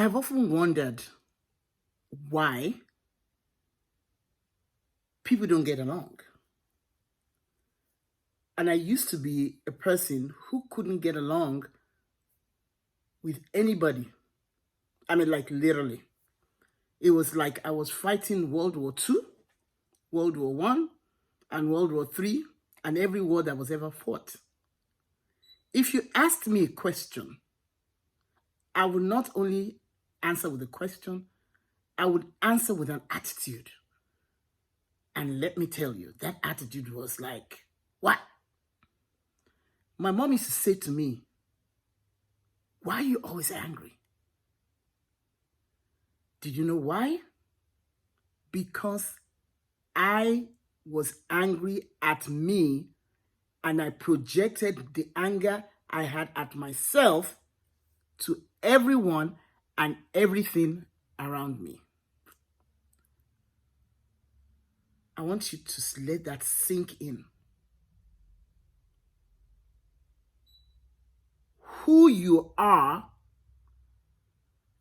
I have often wondered why people don't get along. And I used to be a person who couldn't get along with anybody. I mean, like literally. It was like I was fighting World War II, World War One, and World War III, and every war that was ever fought. If you asked me a question, I would not only answer with a question, I would answer with an attitude. And let me tell you, that attitude was like, what? My mom used to say to me, why are you always angry? Did you know why? Because I was angry at me and I projected the anger I had at myself to everyone and everything around me. I want you to let that sink in. Who you are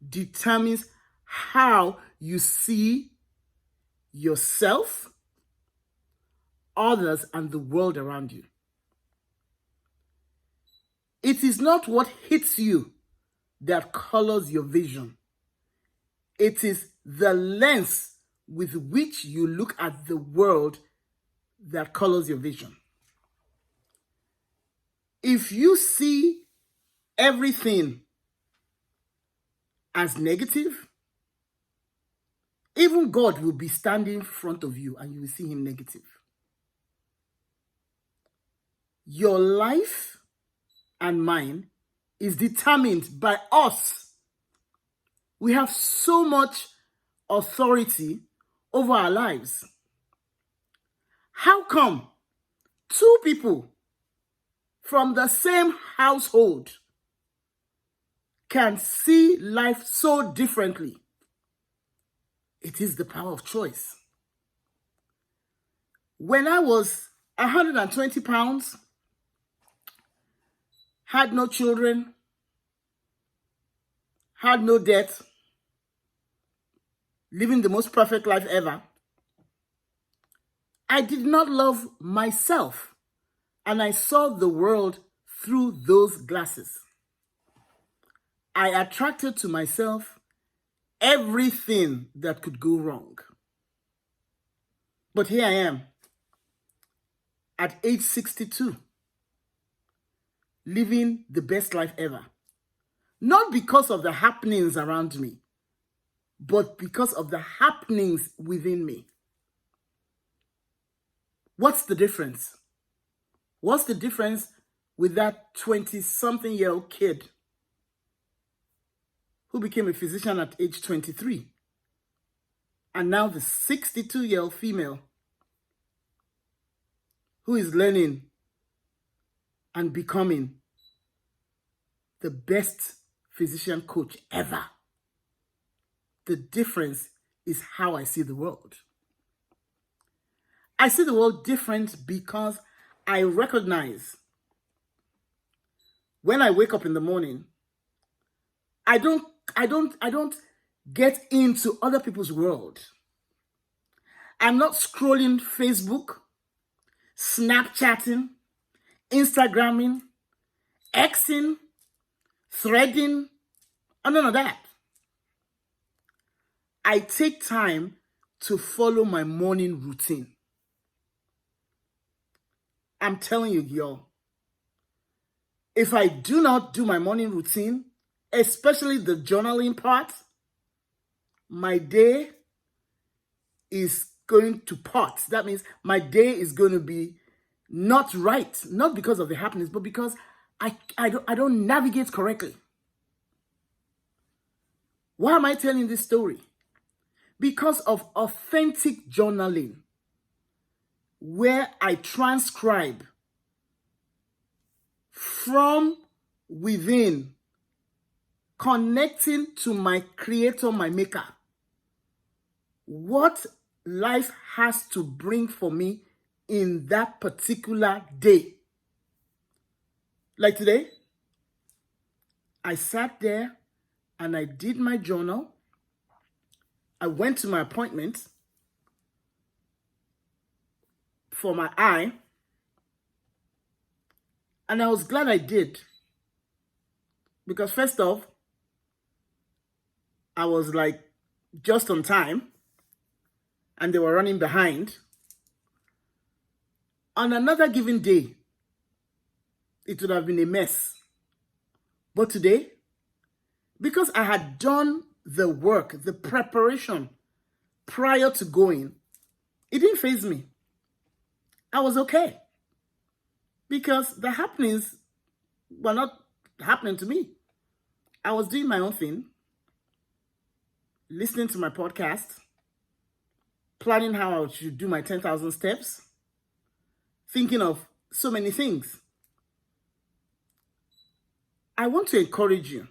determines how you see yourself, others, and the world around you. It is not what hits you that colors your vision. It is the lens with which you look at the world that colors your vision. If you see everything as negative, even God will be standing in front of you and you will see him negative. Your life and mine is determined by us. We have so much authority over our lives. How come two people from the same household can see life so differently? It is the power of choice. When I was 120 pounds, had no children, had no debt, living the most perfect life ever, I did not love myself, and I saw the world through those glasses. I attracted to myself everything that could go wrong. But here I am, at age 62, living the best life ever. Not because of the happenings around me, but because of the happenings within me. What's the difference? What's the difference with that 20-something-year-old kid who became a physician at age 23, and now the 62-year-old female who is learning and becoming the best physician coach ever? The difference is how I see the world. I see the world different because I recognize when I wake up in the morning, I don't get into other people's world. I'm not scrolling Facebook, Snapchatting, Instagramming, Xing, threading, and none of that. I take time to follow my morning routine. I'm telling you, y'all, if I do not do my morning routine, especially the journaling part, my day is going to pot. That means my day is going to be not right, not because of the happenings, but because I don't navigate correctly. Why am I telling this story? Because of authentic journaling, where I transcribe from within, connecting to my creator, my maker, what life has to bring for me in that particular day. Like today, I sat there and I did my journal. I went to my appointment for my eye, and I was glad I did. Because first off, I was like just on time, and they were running behind. On another given day, it would have been a mess. But today, because I had done the work, the preparation prior to going, it didn't faze me. I was okay. Because the happenings were not happening to me. I was doing my own thing, listening to my podcast, planning how I should do my 10,000 steps, thinking of so many things. I want to encourage you.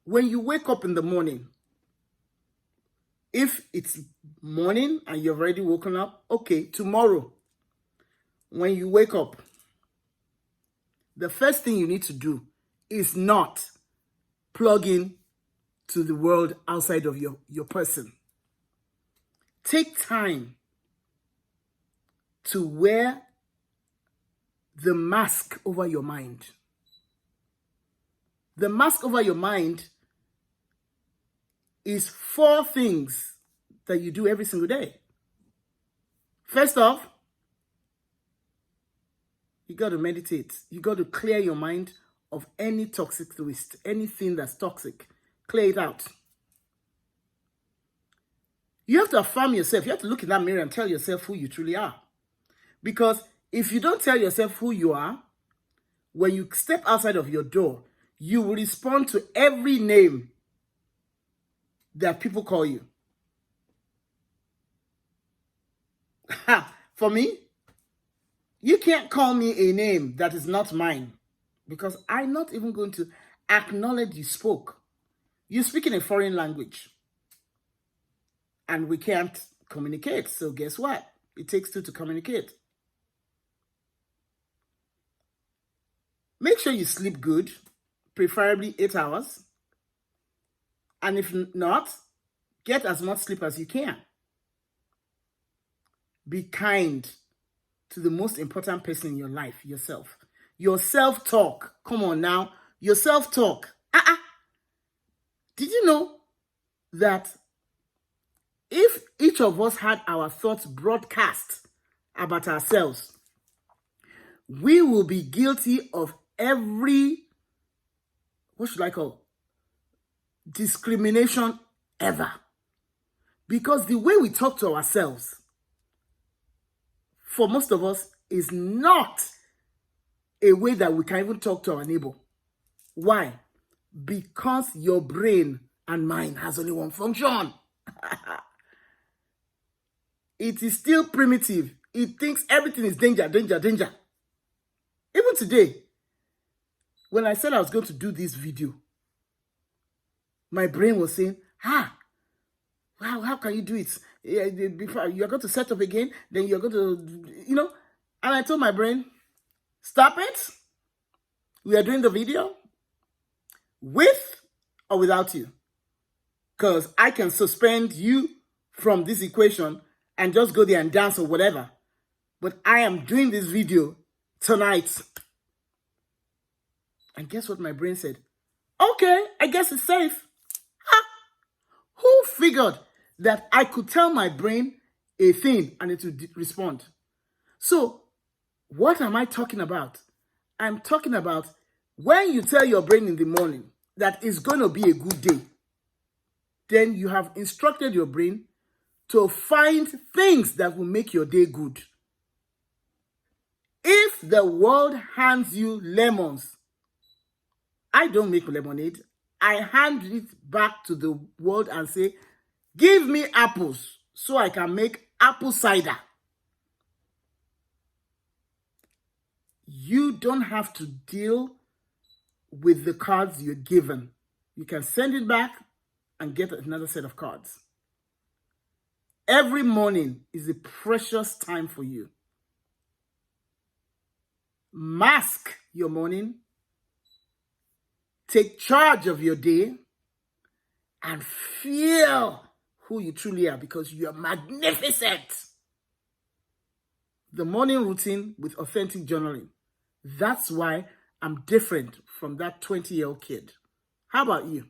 When you wake up in the morning, if it's morning and you've already woken up, okay, tomorrow, when you wake up, the first thing you need to do is not plug in to the world outside of your person. Take time to wear the mask over your mind. The mask over your mind is 4 things that you do every single day. First off, you got to meditate. You got to clear your mind of any toxic waste, anything that's toxic. Clear it out. You have to affirm yourself. You have to look in that mirror and tell yourself who you truly are. Because if you don't tell yourself who you are, when you step outside of your door, you will respond to every name that people call you. For me, you can't call me a name that is not mine, because I'm not even going to acknowledge you spoke. You speak in a foreign language, and we can't communicate. So guess what? It takes 2 to communicate. Make sure you sleep good, preferably 8 hours. And if not, get as much sleep as you can. Be kind to the most important person in your life, yourself. Your self-talk. Come on now. Your self-talk. Did you know that if each of us had our thoughts broadcast about ourselves, we will be guilty of every, what should I call, discrimination ever. Because the way we talk to ourselves, for most of us, is not a way that we can even talk to our neighbor. Why? Because your brain and mine has only one function. It is still primitive. It thinks everything is danger, danger, danger. Even today, when I said I was going to do this video, my brain was saying, wow, how can you do it? Before you're going to set up again, then you're going to, and I told my brain, stop it. We are doing the video with or without you. Because I can suspend you from this equation and just go there and dance or whatever. But I am doing this video tonight. And guess what my brain said? Okay, I guess it's safe. Who figured that I could tell my brain a thing and it would respond? So, what am I talking about? I'm talking about when you tell your brain in the morning that it's going to be a good day, then you have instructed your brain to find things that will make your day good. If the world hands you lemons, I don't make lemonade. I hand it back to the world and say, give me apples so I can make apple cider. You don't have to deal with the cards you're given. You can send it back and get another set of cards. Every morning is a precious time for you. Mask your morning. Take charge of your day. and feel who you truly are, because you are magnificent. The morning routine with authentic journaling. That's why I'm different from that 20-year-old kid. How about you?